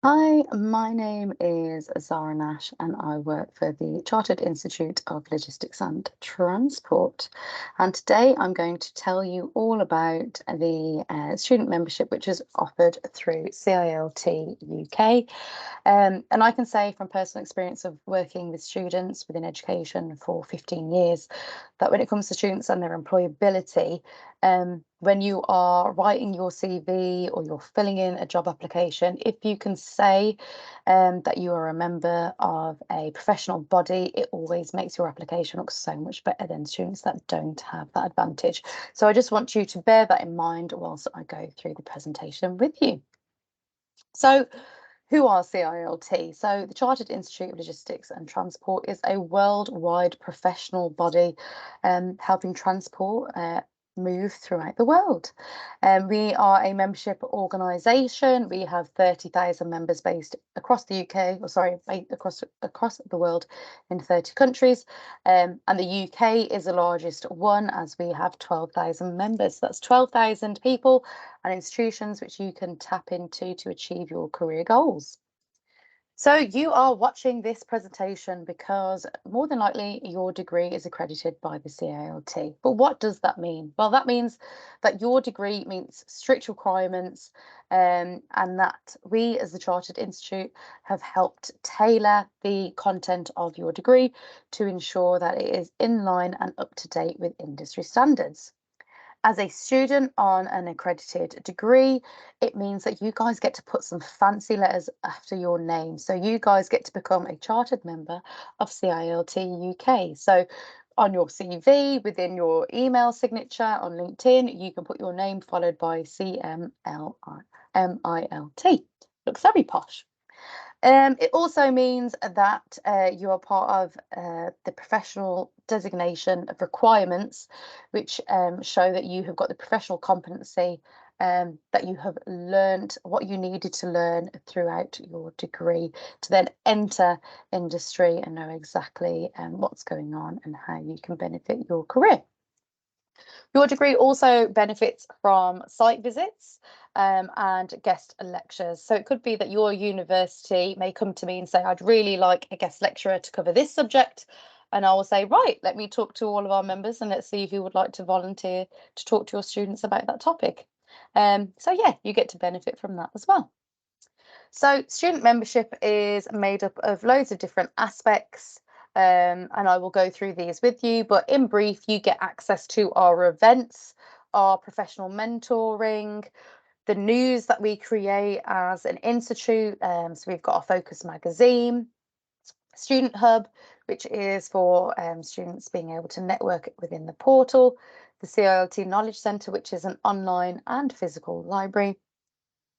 Hi, my name is Zara Nash, and I work for the Chartered Institute of Logistics and Transport. And today I'm going to tell you all about the student membership which is offered through CILT UK. And I can say from personal experience of working with students within education for 15 years that when it comes to students and their employability, when you are writing your CV or you're filling in a job application, if you can say that you are a member of a professional body, it always makes your application look so much better than students that don't have that advantage. So I just want you to bear that in mind whilst I go through the presentation with you. So who are CILT? So the Chartered Institute of Logistics and Transport is a worldwide professional body helping transport move throughout the world. We are a membership organisation. We have 30,000 members based across the UK, or sorry, across the world in 30 countries. And the UK is the largest one as we have 12,000 members. That's 12,000 people and institutions which you can tap into to achieve your career goals. So you are watching this presentation because more than likely your degree is accredited by the CILT. But what does that mean? Well, that means that your degree meets strict requirements and that we as the Chartered Institute have helped tailor the content of your degree to ensure that it is in line and up to date with industry standards. As a student on an accredited degree, it means that you guys get to put some fancy letters after your name. So you guys get to become a chartered member of CILT UK. So on your CV, within your email signature on LinkedIn, you can put your name followed by CMILT. Looks very posh. It also means that you are part of the professional designation of requirements, which show that you have got the professional competency that you have learned what you needed to learn throughout your degree to then enter industry and know exactly what's going on and how you can benefit your career. Your degree also benefits from site visits and guest lectures. So it could be that your university may come to me and say, I'd really like a guest lecturer to cover this subject. And I will say, right, let me talk to all of our members and let's see if you would like to volunteer to talk to your students about that topic. So yeah, you get to benefit from that as well. So student membership is made up of loads of different aspects. And I will go through these with you, but in brief, you get access to our events, our professional mentoring, the news that we create as an institute. So we've got our Focus magazine, Student Hub, which is for students being able to network within the portal, the CILT Knowledge Centre, which is an online and physical library,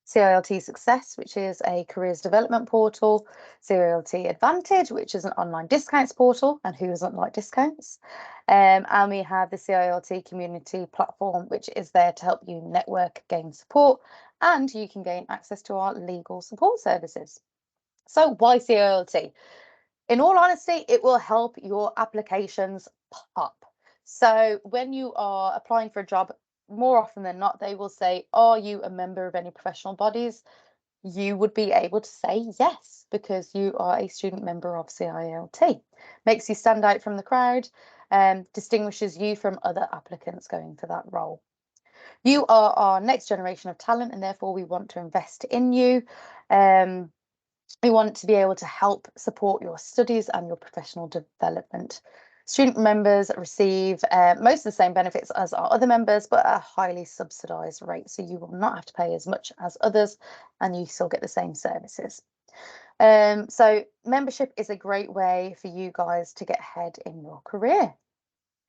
CILT Success, which is a careers development portal, CILT Advantage, which is an online discounts portal, and who doesn't like discounts? And we have the CILT Community Platform, which is there to help you network, gain support, and you can gain access to our legal support services. So why CILT? In all honesty, it will help your applications pop. So when you are applying for a job, more often than not, they will say, are you a member of any professional bodies? You would be able to say yes, because you are a student member of CILT. Makes you stand out from the crowd and distinguishes you from other applicants going for that role. You are our next generation of talent, and therefore we want to invest in you. We want to be able to help support your studies and your professional development. Student members receive most of the same benefits as our other members, but at a highly subsidised rate. So you will not have to pay as much as others and you still get the same services. So membership is a great way for you guys to get ahead in your career.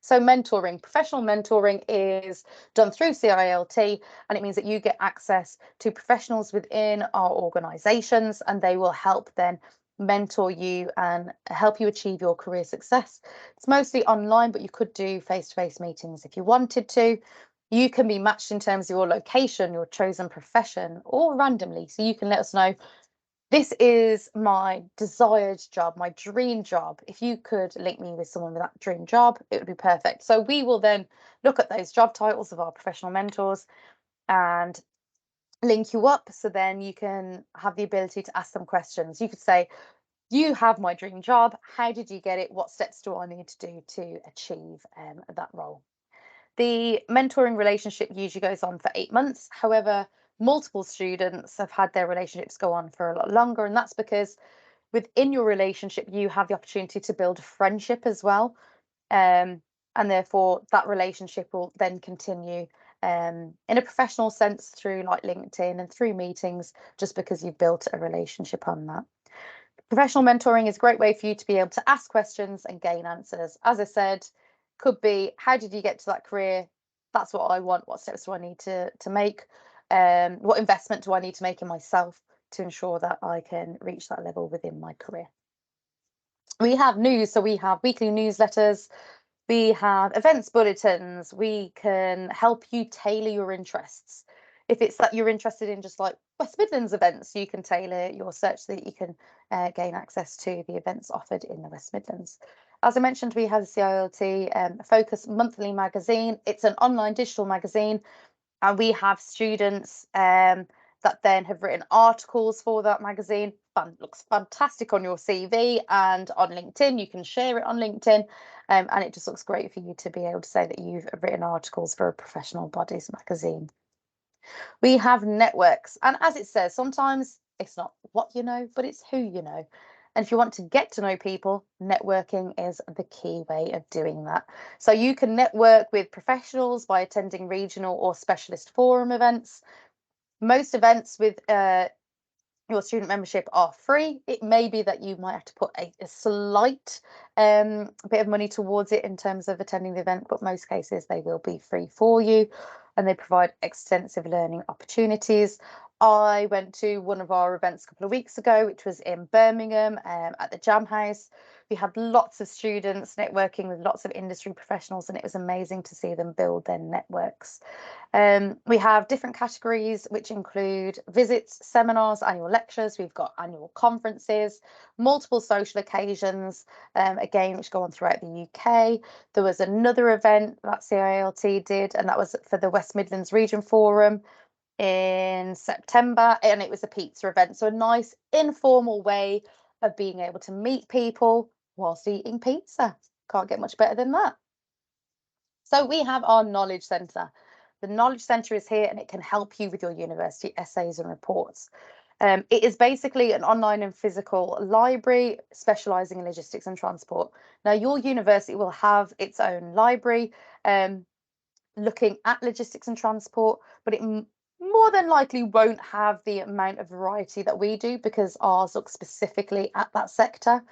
So mentoring, professional mentoring is done through CILT, and it means that you get access to professionals within our organisations, and they will help then mentor you and help you achieve your career success. It's mostly online, but you could do face-to-face meetings if you wanted to. You can be matched in terms of your location, your chosen profession, or randomly. So you can let us know, this is my desired job, my dream job. If you could link me with someone with that dream job, it would be perfect. So we will then look at those job titles of our professional mentors and link you up, so then you can have the ability to ask them questions. You could say, you have my dream job. How did you get it? What steps do I need to do to achieve that role? The mentoring relationship usually goes on for 8 months. However, multiple students have had their relationships go on for a lot longer, and that's because within your relationship, you have the opportunity to build a friendship as well. And therefore, that relationship will then continue in a professional sense through like LinkedIn and through meetings, just because you've built a relationship on that. Professional mentoring is a great way for you to be able to ask questions and gain answers. As I said, could be, how did you get to that career? That's what I want. What steps do I need to make? What investment do I need to make in myself to ensure that I can reach that level within my career? We have news, so we have weekly newsletters, we have events bulletins. We can help you tailor your interests. If it's that you're interested in just like West Midlands events, you can tailor your search so that you can gain access to the events offered in the West Midlands. As I mentioned, we have the CILT Focus monthly magazine. It's an online digital magazine, and we have students that then have written articles for that magazine. Looks fantastic on your CV and on LinkedIn. You can share it on LinkedIn, and it just looks great for you to be able to say that you've written articles for a professional bodies magazine. We have networks, and as it says, sometimes it's not what you know, but it's who you know. And if you want to get to know people, networking is the key way of doing that. So you can network with professionals by attending regional or specialist forum events. Most events with your student membership are free. It may be that you might have to put a slight bit of money towards it in terms of attending the event, but most cases they will be free for you, and they provide extensive learning opportunities. I went to one of our events a couple of weeks ago, which was in Birmingham at the Jam House. We had lots of students networking with lots of industry professionals, and it was amazing to see them build their networks. We have different categories, which include visits, seminars, annual lectures. We've got annual conferences, multiple social occasions, again, which go on throughout the UK. There was another event that CILT did, and that was for the West Midlands Region Forum in September, and it was a pizza event. So a nice informal way of being able to meet people whilst eating pizza. Can't get much better than that. So we have our Knowledge Centre. The Knowledge Centre is here, and it can help you with your university essays and reports. It is basically an online and physical library specialising in logistics and transport. Now, your university will have its own library looking at logistics and transport, but it more than likely won't have the amount of variety that we do, because ours looks specifically at that sector.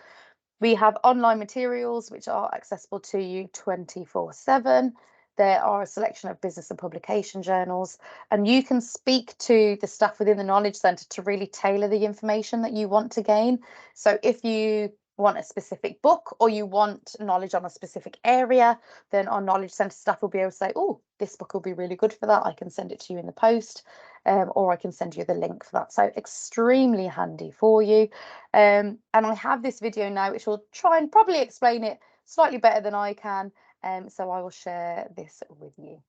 We have online materials which are accessible to you 24/7. There are a selection of business and publication journals, and you can speak to the staff within the Knowledge Centre to really tailor the information that you want to gain. So if you want a specific book or you want knowledge on a specific area, then our Knowledge Centre staff will be able to say, oh, this book will be really good for that. I can send it to you in the post, or I can send you the link for that. So extremely handy for you. And I have this video now which will try and probably explain it slightly better than I can. So I will share this with you.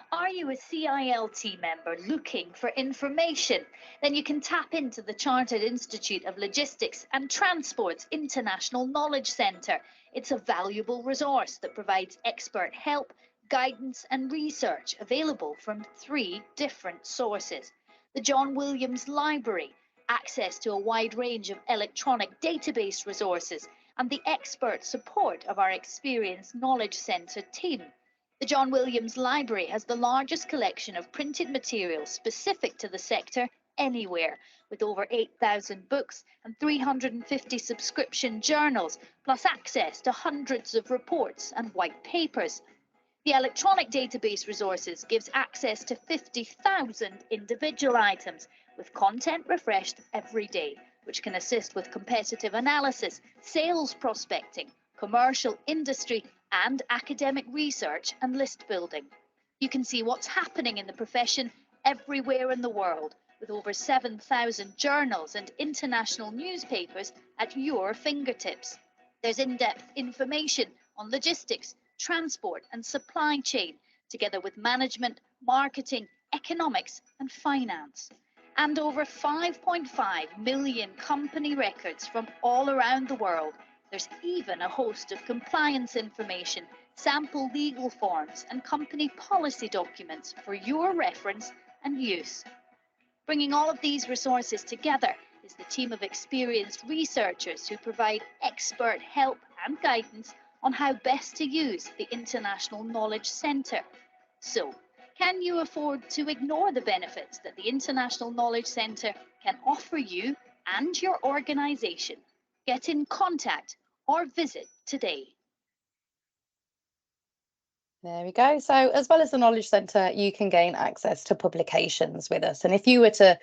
Are you a CILT member looking for information? Then you can tap into the Chartered Institute of Logistics and Transport's International Knowledge Centre. It's a valuable resource that provides expert help, guidance and research available from 3 different sources. The John Williams Library, access to a wide range of electronic database resources, and the expert support of our experienced Knowledge Centre team. The John Williams Library has the largest collection of printed materials specific to the sector anywhere, with over 8,000 books and 350 subscription journals, plus access to hundreds of reports and white papers. The electronic database resources gives access to 50,000 individual items, with content refreshed every day, which can assist with competitive analysis, sales prospecting, commercial, industry and academic research and list building. You can see what's happening in the profession everywhere in the world, with over 7,000 journals and international newspapers at your fingertips. There's in-depth information on logistics, transport and supply chain, together with management, marketing, economics, and finance. And over 5.5 million company records from all around the world. There's even a host of compliance information, sample legal forms, and company policy documents for your reference and use. Bringing all of these resources together is the team of experienced researchers who provide expert help and guidance on how best to use the International Knowledge Centre. So, can you afford to ignore the benefits that the International Knowledge Centre can offer you and your organisation? Get in contact or visit today. There we go. So as well as the Knowledge Centre, you can gain access to publications with us. And if you were to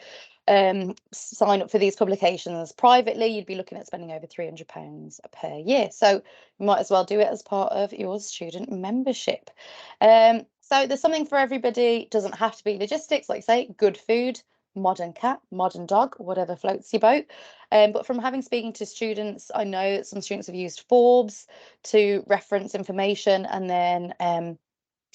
sign up for these publications privately, you'd be looking at spending over £300 per year. So you might as well do it as part of your student membership. So there's something for everybody. It doesn't have to be logistics, like say, good food, modern cat, modern dog, whatever floats your boat. But from having speaking to students, I know that some students have used Forbes to reference information and then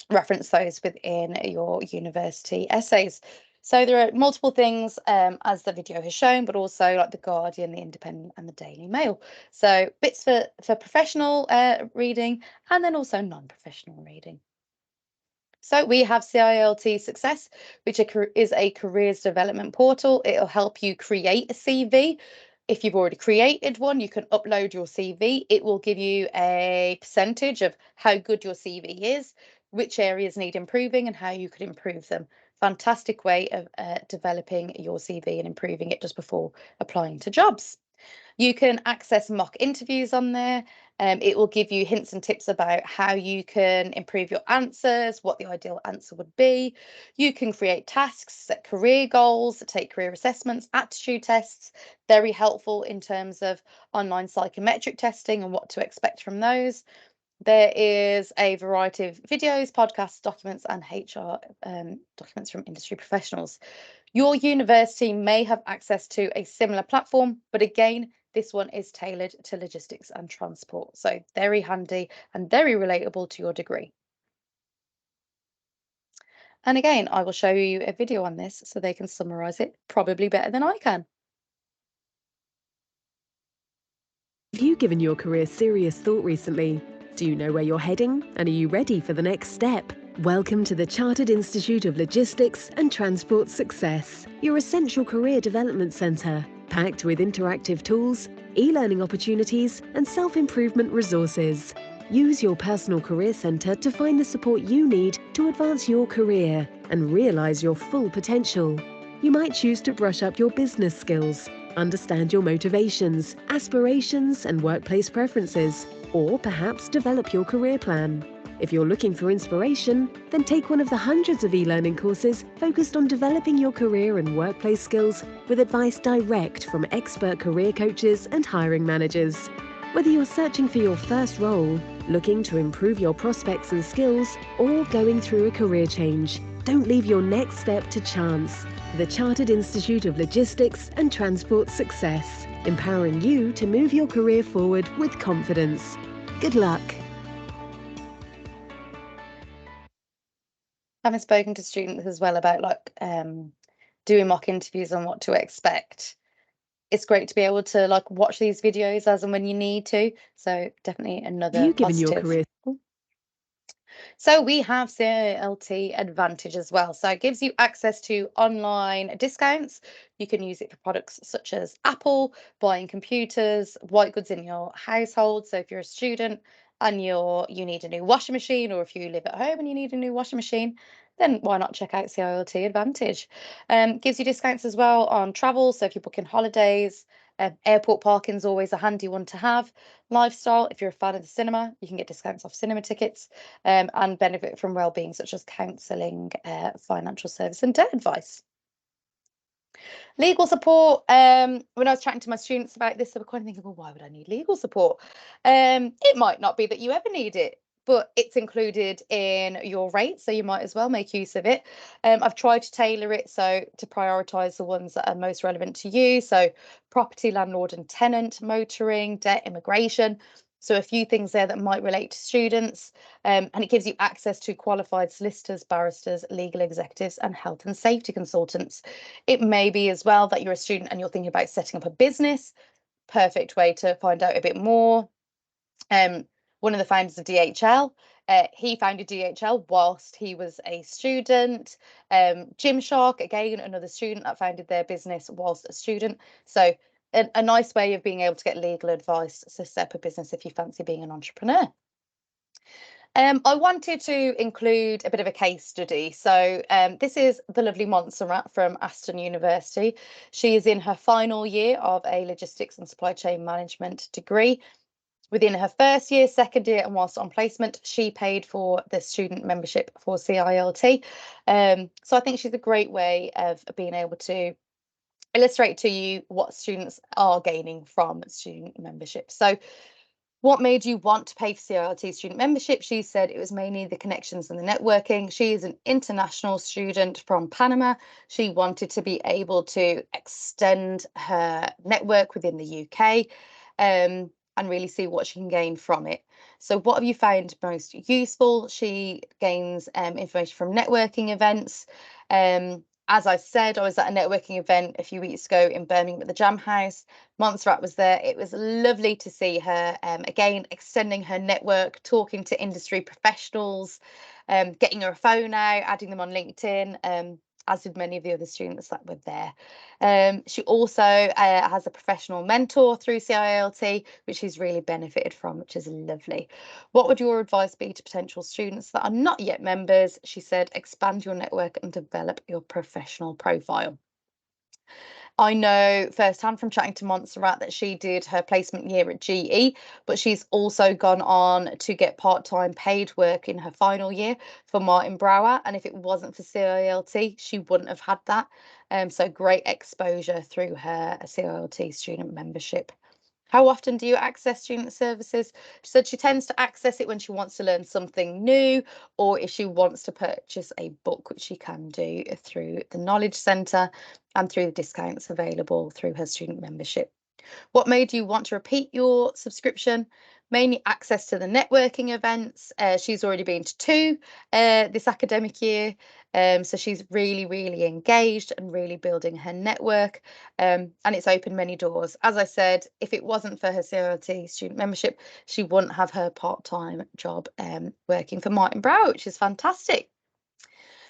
reference those within your university essays. So there are multiple things, as the video has shown, but also like the Guardian, the Independent, and the Daily Mail. So bits for professional reading, and then also non-professional reading. So we have CILT Success, which is a careers development portal. It'll help you create a CV. If you've already created one, you can upload your CV. It will give you a percentage of how good your CV is, which areas need improving, and how you could improve them. Fantastic way of developing your CV and improving it just before applying to jobs. You can access mock interviews on there. It will give you hints and tips about how you can improve your answers, what the ideal answer would be. You can create tasks, set career goals, take career assessments, aptitude tests. Very helpful in terms of online psychometric testing and what to expect from those. There is a variety of videos, podcasts, documents, and HR documents from industry professionals. Your university may have access to a similar platform, but again, this one is tailored to logistics and transport. So very handy and very relatable to your degree. And again, I will show you a video on this so they can summarize it probably better than I can. Have you given your career serious thought recently? Do you know where you're heading, and are you ready for the next step? Welcome to the Chartered Institute of Logistics and Transport Success, your essential career development centre, packed with interactive tools, e-learning opportunities and self-improvement resources. Use your personal career centre to find the support you need to advance your career and realise your full potential. You might choose to brush up your business skills, understand your motivations, aspirations and workplace preferences, or perhaps develop your career plan. If you're looking for inspiration, then take one of the hundreds of e-learning courses focused on developing your career and workplace skills with advice direct from expert career coaches and hiring managers. Whether you're searching for your first role, looking to improve your prospects and skills, or going through a career change, don't leave your next step to chance. The Chartered Institute of Logistics and Transport Success, empowering you to move your career forward with confidence. Good luck. Having spoken to students as well about like doing mock interviews and what to expect, it's great to be able to like watch these videos as and when you need to. So definitely another Have you given positive. your career? So we have CILT Advantage as well. So it gives you access to online discounts. You can use it for products such as Apple, buying computers, white goods in your household. So if you're a student and you need a new washing machine, or if you live at home and you need a new washing machine, then why not check out CILT Advantage? Gives you discounts as well on travel. So if you're booking holidays, airport parking is always a handy one to have. Lifestyle, if you're a fan of the cinema, you can get discounts off cinema tickets, and benefit from wellbeing such as counselling, financial service and debt advice. Legal support, when I was chatting to my students about this, they were kind of thinking, well, why would I need legal support? It might not be that you ever need it, but it's included in your rate, so you might as well make use of it. I've tried to tailor it so to prioritise the ones that are most relevant to you. So property, landlord and tenant, motoring, debt, immigration. So a few things there that might relate to students, and it gives you access to qualified solicitors, barristers, legal executives, and health and safety consultants. It may be as well that you're a student and you're thinking about setting up a business. Perfect way to find out a bit more. One of the founders of DHL, he founded DHL whilst he was a student. Gymshark, again, another student that founded their business whilst a student. So a nice way of being able to get legal advice to set up a business if you fancy being an entrepreneur. I wanted to include a bit of a case study. So this is the lovely Montserrat from Aston University. She is in her final year of a logistics and supply chain management degree. Within her first year, second year, and whilst on placement, she paid for the student membership for CILT. So I think she's a great way of being able to illustrate to you what students are gaining from student membership. So what made you want to pay for CILT student membership? She said it was mainly the connections and the networking. She is an international student from Panama. She wanted to be able to extend her network within the UK. And really see what she can gain from it. So what have you found most useful? She gains information from networking events. As I said, I was at a networking event a few weeks ago in Birmingham at the Jam House. Montserrat was there. It was lovely to see her, again, extending her network, talking to industry professionals, getting her a phone out, adding them on LinkedIn, as did many of the other students that were there. She also has a professional mentor through CILT, which she's really benefited from, which is lovely. What would your advice be to potential students that are not yet members? She said, expand your network and develop your professional profile. I know firsthand from chatting to Montserrat that she did her placement year at GE, but she's also gone on to get part-time paid work in her final year for Martin Brower. And if it wasn't for CILT, she wouldn't have had that. So great exposure through her CILT student membership. How often do you access student services? She said she tends to access it when she wants to learn something new, or if she wants to purchase a book, which she can do through the Knowledge Centre and through the discounts available through her student membership. What made you want to repeat your subscription? Mainly access to the networking events. She's already been to 2 this academic year. So she's really, really engaged and really building her network. And it's opened many doors. As I said, if it wasn't for her CILT student membership, she wouldn't have her part-time job working for Martin Brower, which is fantastic.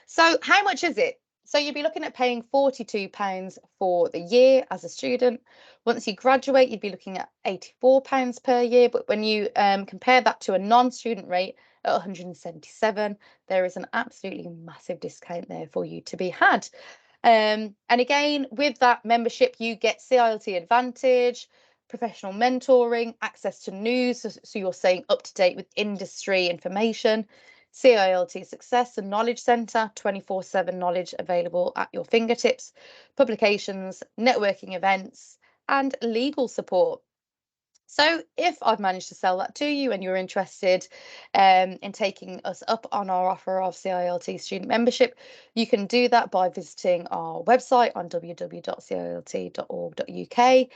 So how much is it? So you'd be looking at paying £42 for the year as a student. Once you graduate, you'd be looking at £84 per year. But when you compare that to a non-student rate at 177, there is an absolutely massive discount there for you to be had. And again, with that membership, you get CILT Advantage, professional mentoring, access to news, so you're staying up to date with industry information, CILT Success and Knowledge Centre, 24/7 knowledge available at your fingertips, publications, networking events, and legal support. So if I've managed to sell that to you and you're interested in taking us up on our offer of CILT student membership, you can do that by visiting our website on www.cilt.org.uk.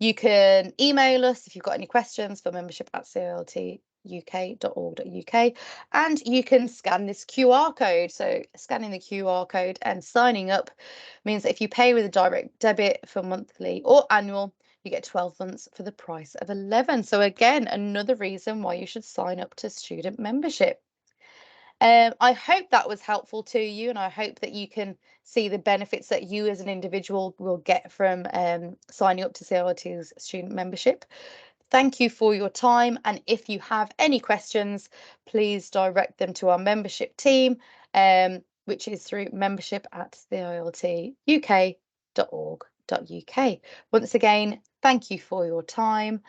You can email us if you've got any questions for membership at ciltuk.org.uk, and you can scan this QR code. So scanning the QR code and signing up means that if you pay with a direct debit for monthly or annual, you get 12 months for the price of 11. So again, another reason why you should sign up to student membership. I hope that was helpful to you, and I hope that you can see the benefits that you as an individual will get from signing up to CILT's student membership. Thank you for your time, and if you have any questions, please direct them to our membership team, which is through membership@ciltuk.org.uk. Once again, thank you for your time,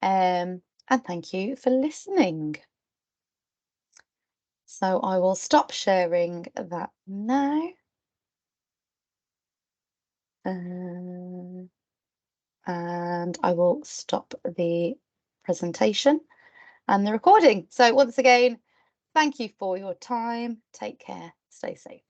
and thank you for listening. So I will stop sharing that now. And I will stop the presentation and the recording. So once again, thank you for your time. Take care. Stay safe.